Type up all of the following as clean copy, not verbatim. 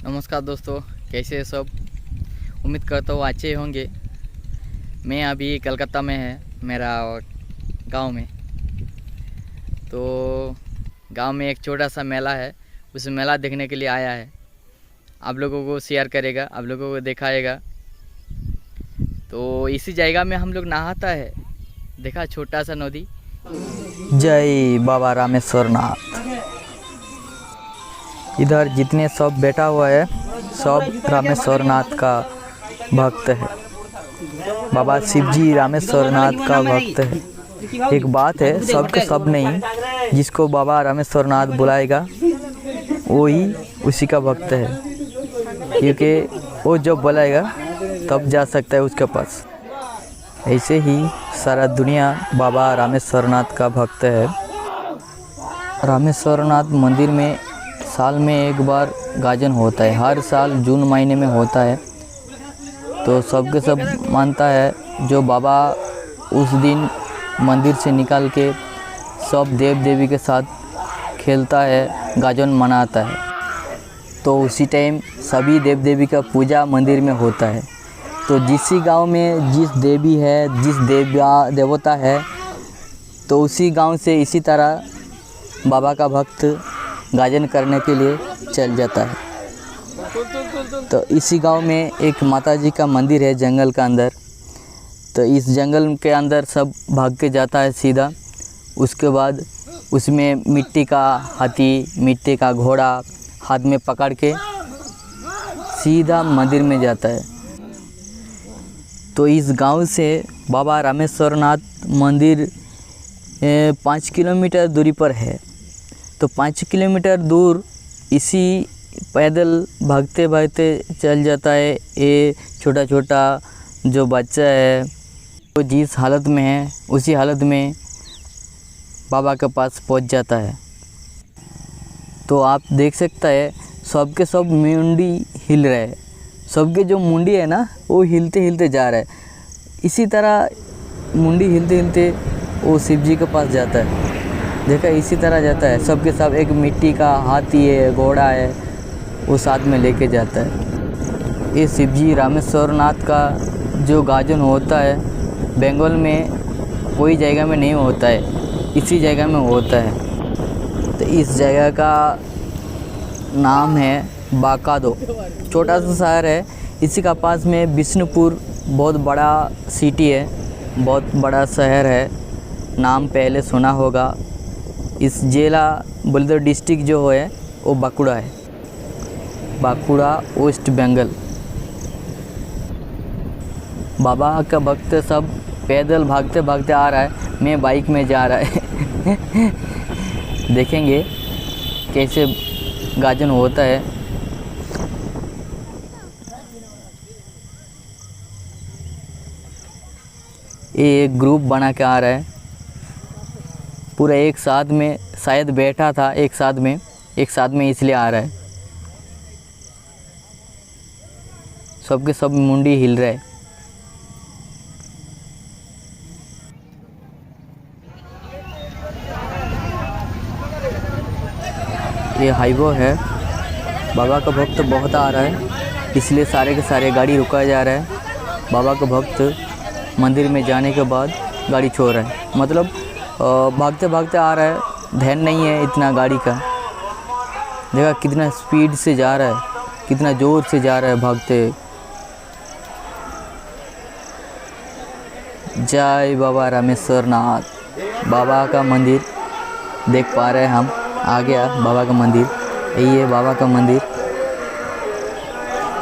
नमस्कार दोस्तों, कैसे हैं सब। उम्मीद करता हूँ अच्छे होंगे। मैं अभी कलकत्ता में है, मेरा गांव में। तो गांव में एक छोटा सा मेला है, उस मेला देखने के लिए आया है। आप लोगों को शेयर करेगा, आप लोगों को दिखाएगा। तो इसी जगह में हम लोग नहाता है, देखा छोटा सा नदी। जय बाबा रामेश्वर नाथ। इधर जितने सब बैठा हुआ है सब रामेश्वर नाथ का भक्त है। बाबा शिव जी रामेश्वर नाथ का भक्त है। एक बात है, सबके सब नहीं, जिसको बाबा रामेश्वर नाथ बुलाएगा वो ही उसी का भक्त है, क्योंकि वो जब बुलाएगा तब जा सकता है उसके पास। ऐसे ही सारा दुनिया बाबा रामेश्वर नाथ का भक्त है। रामेश्वर नाथ मंदिर में साल में एक बार गाजन होता है, हर साल जून महीने में होता है। तो सबके सब मानता है, जो बाबा उस दिन मंदिर से निकाल के सब देव देवी के साथ खेलता है, गाजन मनाता है। तो उसी टाइम सभी देव देवी का पूजा मंदिर में होता है। तो जिस गांव में जिस देवी है, जिस देवता है, तो उसी गांव से इसी तरह बाबा का भक्त गाजन करने के लिए चल जाता है। तो इसी गांव में एक माताजी का मंदिर है जंगल का अंदर। तो इस जंगल के अंदर सब भाग के जाता है सीधा। उसके बाद उसमें मिट्टी का हाथी, मिट्टी का घोड़ा हाथ में पकड़ के सीधा मंदिर में जाता है। तो इस गांव से बाबा रामेश्वर नाथ मंदिर 5 किलोमीटर दूरी पर है। तो 5 किलोमीटर दूर इसी पैदल भागते भागते चल जाता है ये छोटा छोटा जो बच्चा है। तो जिस हालत में है उसी हालत में बाबा के पास पहुंच जाता है। तो आप देख सकता है सबके सब मुंडी हिल रहे हैं, सबके जो मुंडी है ना वो हिलते हिलते जा रहा है। इसी तरह मुंडी हिलते हिलते वो शिव जी के पास जाता है। देखा, इसी तरह जाता है, सबके सब एक मिट्टी का हाथी है, घोड़ा है, वो साथ में लेके जाता है। ये शिव जी रामेश्वर नाथ का जो गाजन होता है बंगाल में कोई जगह में नहीं होता है, इसी जगह में होता है। तो इस जगह का नाम है बाकादो, छोटा सा शहर है। इसी का पास में विष्णुपुर बहुत बड़ा सिटी है, बहुत बड़ा शहर है, नाम पहले सुना होगा। इस जिला बोले डिस्ट्रिक्ट जो है वो बांकुड़ा है, बांकुड़ा वेस्ट बंगाल। बाबा का भक्त सब पैदल भागते भागते आ रहा है, मैं बाइक में जा रहा है। देखेंगे कैसे गाजन होता है। ये एक ग्रुप बना के आ रहा है, पूरा एक साथ में, शायद बैठा था एक साथ में इसलिए आ रहा है। सबके सब मुंडी हिल रहा है। ये हाईवे है, बाबा का भक्त बहुत आ रहा है, इसलिए सारे के सारे गाड़ी रुकाया जा रहा है। बाबा का भक्त मंदिर में जाने के बाद गाड़ी छोड़ रहा है, मतलब भागते भागते आ रहा है, ध्यान नहीं है इतना गाड़ी का। देखा कितना स्पीड से जा रहा है, कितना ज़ोर से जा रहा है भागते। जय बाबा रामेश्वर नाथ। बाबा का मंदिर देख पा रहे हैं हम, आ गया बाबा का मंदिर, यही है बाबा का मंदिर।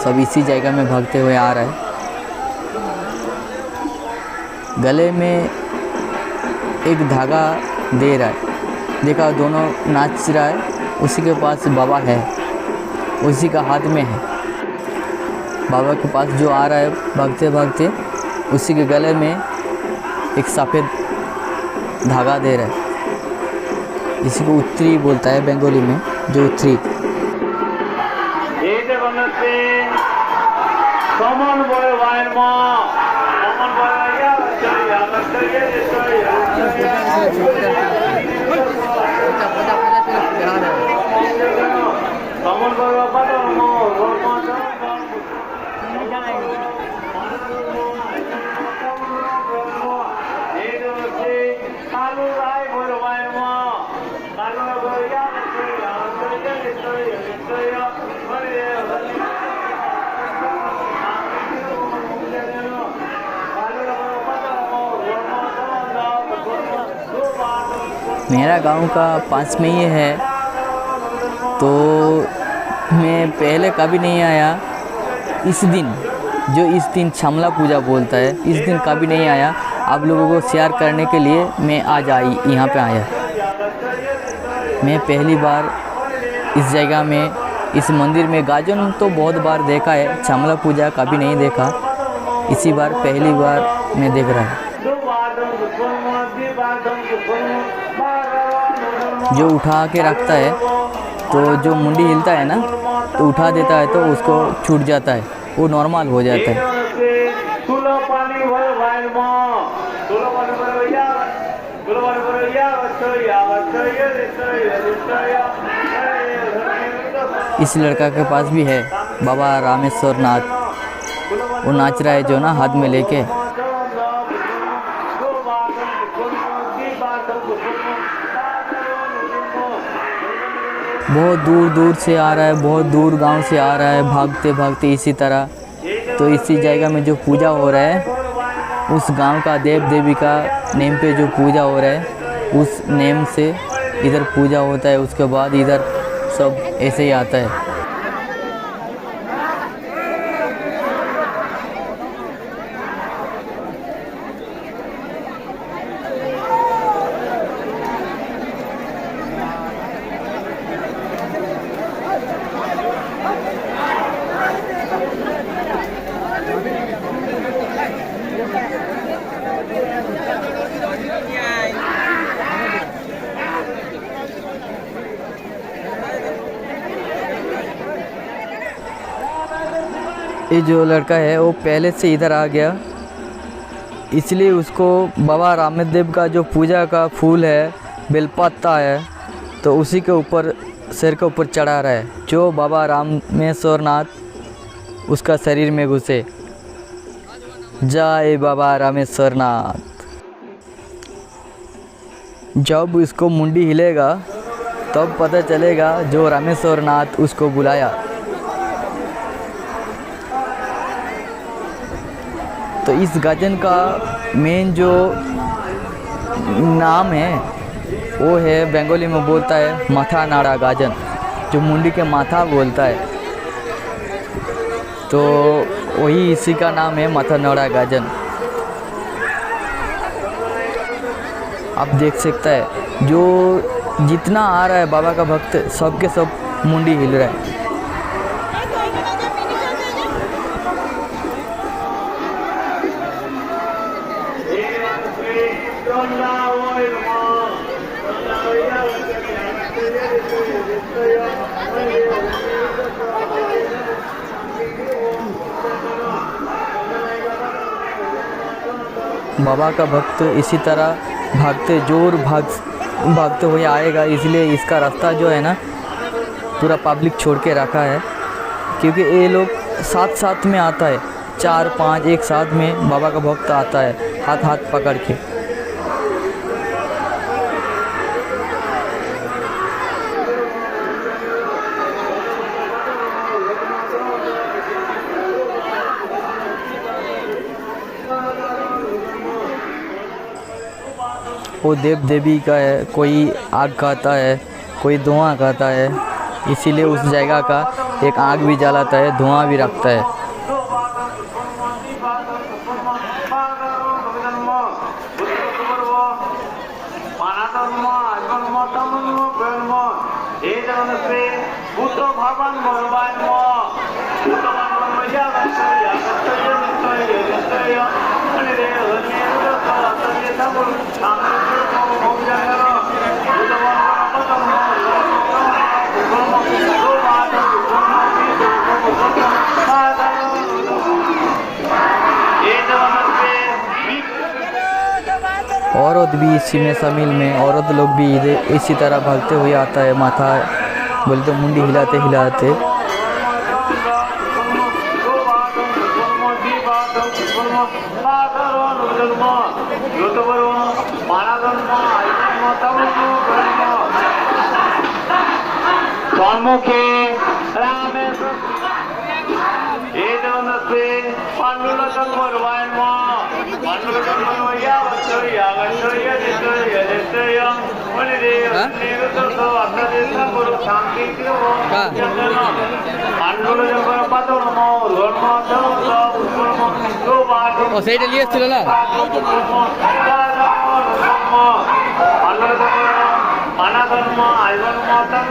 सब इसी जगह में भागते हुए आ रहा है। गले में एक धागा दे रहा है, देखा दोनों नाच रहा है, उसी के पास बाबा है, उसी का हाथ में है। बाबा के पास जो आ रहा है भागते भागते, उसी के गले में एक सफ़ेद धागा दे रहा है। इसी को उत्तरी बोलता है बंगाली में, जो उत्तरी। मेरा गांव का पास में ही है, तो मैं पहले कभी नहीं आया। इस दिन छमला पूजा बोलता है, इस दिन कभी नहीं आया। आप लोगों को शेयर करने के लिए मैं आज यहाँ पे आया। मैं पहली बार इस जगह में, इस मंदिर में गाजन तो बहुत बार देखा है, छमला पूजा कभी नहीं देखा। इसी बार पहली बार मैं देख रहा हूँ। जो उठा के रखता है तो जो मुंडी हिलता है ना, तो उठा देता है तो उसको छूट जाता है, वो नॉर्मल हो जाता है। इस लड़का के पास भी है बाबा रामेश्वर नाथ, वो नाच रहा है जो ना हाथ में लेके। बहुत दूर दूर से आ रहा है, बहुत दूर गांव से आ रहा है, भागते भागते इसी तरह। तो इसी जगह में जो पूजा हो रहा है, उस गांव का देव देवी का नेम पे जो पूजा हो रहा है, उस नेम से इधर पूजा होता है। उसके बाद इधर सब ऐसे ही आता है। ये जो लड़का है वो पहले से इधर आ गया, इसलिए उसको बाबा रामेदेव का जो पूजा का फूल है, बेलपत्ता है, तो उसी के ऊपर सिर के ऊपर चढ़ा रहा है, जो बाबा रामेश्वर नाथ उसका शरीर में घुसे। जय बाबा रामेश्वर नाथ। जब इसको मुंडी हिलेगा तब पता चलेगा जो रामेश्वर नाथ उसको बुलाया। तो इस गाजन का मेन जो नाम है वो है, बंगाली में बोलता है माथा नाड़ा गाजन, जो मुंडी के माथा बोलता है, तो वही इसी का नाम है माथा नाड़ा गाजन। आप देख सकते हैं जो जितना आ रहा है बाबा का भक्त, सबके सब मुंडी हिल रहा है। बाबा का भक्त इसी तरह भागते हुए आएगा, इसलिए इसका रास्ता जो है ना पूरा पब्लिक छोड़ के रखा है, क्योंकि ये लोग साथ साथ में आता है, 4-5 एक साथ में बाबा का भक्त आता है हाथ हाथ पकड़ के। वो देव देवी का है, कोई आग खाता है, कोई धुआं खाता है, इसीलिए उस जगह का एक आग भी जलाता है, धुआं भी रखता है। औरत भी इसी में शामिल में, औरत लोग भी इसी तरह भागते हुए आता है, माथा बोलते मुंडी हिलाते हिलाते। সম্মুখে রামের এই জগন্নাথে পাণ্ডুল জন্মরূপায়ণ পাণ্ডুল জন্মরূপয়া বচ্চয়া গচ্চয়া দিচ্চয়া দিচ্চয়া বলিদেব নিরুদ্ধ আপনাদের গুরু শান্তি দেব পাণ্ডুল জন্মর পাতন ধর্ম ধর্ম ও সেইটা নিয়ে এসেছিল না পাণ্ডুল জন্ম মানা ধর্ম আইবন মতন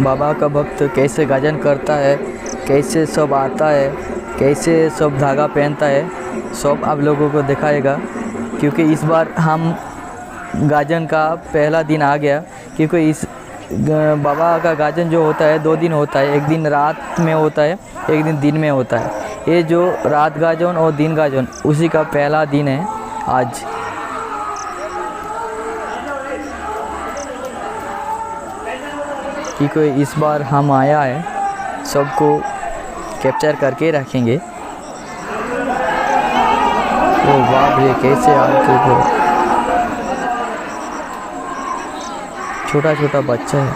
बाबा का भक्त कैसे गाजन करता है, कैसे सब आता है, कैसे सब धागा पहनता है, सब आप लोगों को दिखाएगा। क्योंकि इस बार हम गाजन का पहला दिन आ गया, क्योंकि इस बाबा का गाजन जो होता है 2 दिन होता है, एक दिन रात में होता है, एक दिन में होता है। ये जो रात गाजन और दिन गाजन उसी का पहला दिन है आज। क्योंकि इस बार हम आया है, सबको कैप्चर करके रखेंगे। ओ बाप रे, कैसे आके वो छोटा छोटा बच्चा है।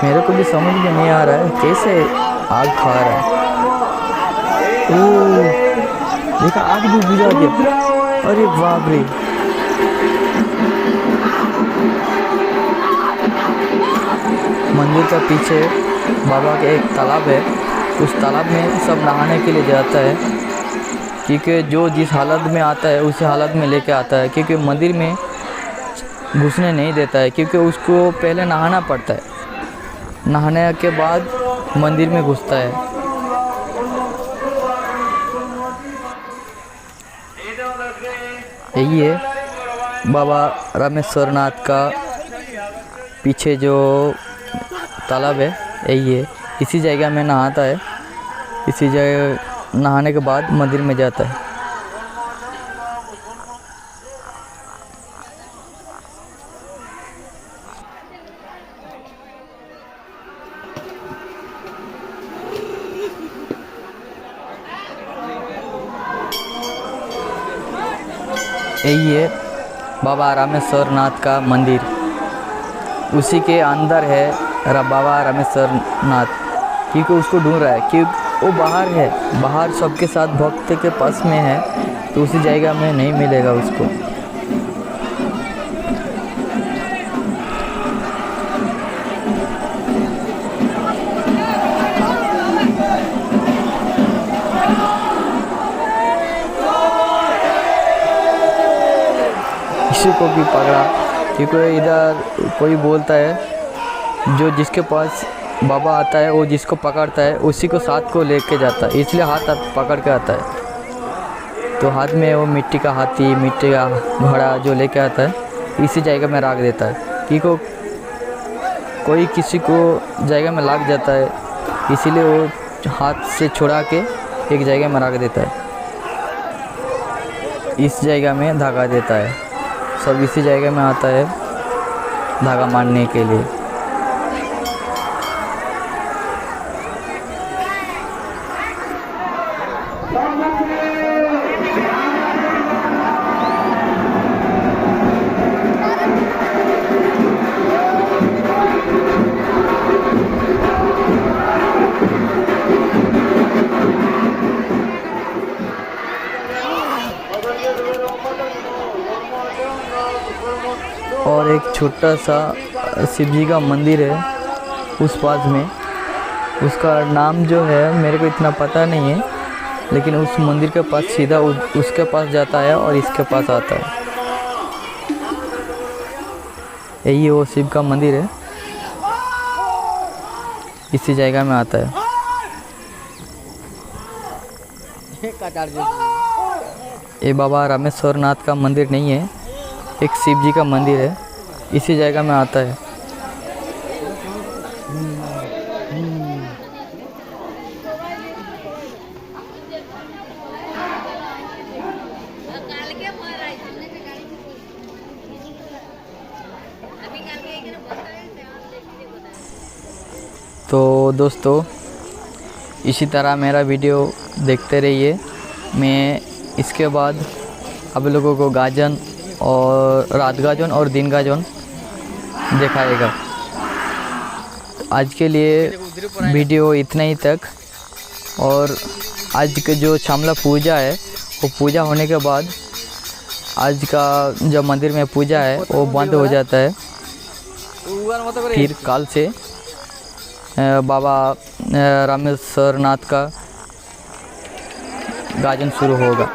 मेरे को भी समझ में नहीं आ रहा है कैसे आग खा रहा है। ओह देखा, आग भी बुझा गया। अरे बाप रे, मंदिर का पीछे बाबा के एक तालाब है, उस तालाब में सब नहाने के लिए जाता है। क्योंकि जो जिस हालत में आता है उसी हालत में लेके आता है, क्योंकि मंदिर में घुसने नहीं देता है, क्योंकि उसको पहले नहाना पड़ता है, नहाने के बाद मंदिर में घुसता है। यही है बाबा रामेश्वर नाथ का पीछे जो तालाब है, यही है। इसी जगह में नहाता है, इसी जगह नहाने के बाद मंदिर में जाता है। यही है बाबा रामेश्वर नाथ का मंदिर, उसी के अंदर है बाबा रामेश्वर नाथ। क्योंकि उसको ढूंढ रहा है, क्योंकि वो बाहर है, बाहर सबके साथ भक्त के पास में है, तो उसी जगह में नहीं मिलेगा उसको। इसी को भी पकड़ा, क्योंकि इधर कोई बोलता है जो जिसके पास बाबा आता है वो जिसको पकड़ता है उसी को साथ को लेके जाता है, इसलिए हाथ पकड़ के आता है। तो हाथ में वो मिट्टी का हाथी, मिट्टी का घोड़ा जो लेके आता है, इसी जगह में रख देता है। क्योंकि कोई किसी को जगह में लग जाता है, इसीलिए वो हाथ से छुड़ा के एक जगह में रख देता है, इस जगह में धागा देता है। सब इसी जगह में आता है धागा मारने के लिए। और एक छोटा सा शिव जी का मंदिर है उस पास में, उसका नाम जो है मेरे को इतना पता नहीं है, लेकिन उस मंदिर के पास सीधा उसके पास जाता है और इसके पास आता है। यही वो शिव का मंदिर है, इसी जगह में आता है। ये बाबा रामेश्वर नाथ का मंदिर नहीं है, एक शिव जी का मंदिर है, इसी जगह में आता है। तो दोस्तों, इसी तरह मेरा वीडियो देखते रहिए। मैं इसके बाद आप लोगों को गाजन और रात गाजन और दिन गाजन दिखाएगा। आज के लिए वीडियो इतना ही तक। और आज के जो शामला पूजा है, वो पूजा होने के बाद आज का जो मंदिर में पूजा है वो बंद हो जाता है। फिर कल से बाबा रामेश्वर नाथ का गाजन शुरू होगा।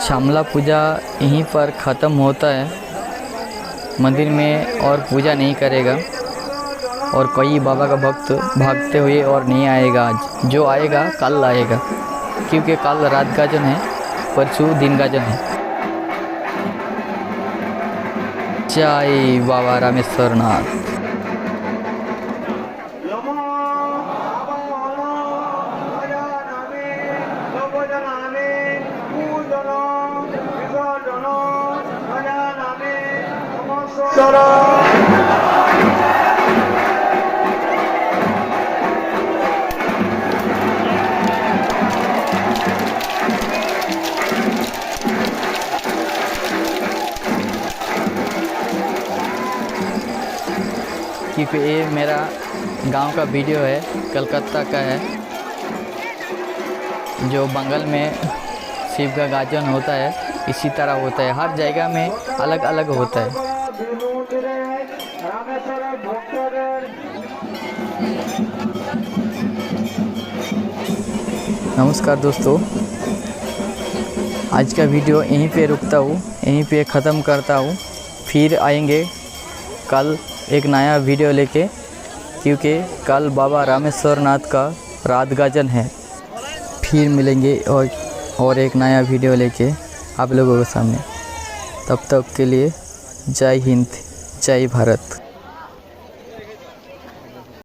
शामला पूजा यहीं पर ख़त्म होता है, मंदिर में और पूजा नहीं करेगा। और कोई बाबा का भक्त भागते हुए और नहीं आएगा। आज जो आएगा कल आएगा, क्योंकि कल रात गाजन है, परसों दिन गाजन है। जय बाबा रामेश्वर नाथ। क्योंकि ये मेरा गांव का वीडियो है, कलकत्ता का है, जो बंगाल में शिव का गाजन होता है इसी तरह होता है। हर जगह में अलग अलग होता है। नमस्कार दोस्तों, आज का वीडियो यहीं पे रुकता हूँ, यहीं पे ख़त्म करता हूँ। फिर आएंगे कल एक नया वीडियो लेके, क्योंकि कल बाबा रामेश्वर नाथ का रात गाजन है। फिर मिलेंगे और एक नया वीडियो लेके आप लोगों के सामने। तब तक के लिए जय हिंद, जय भारत।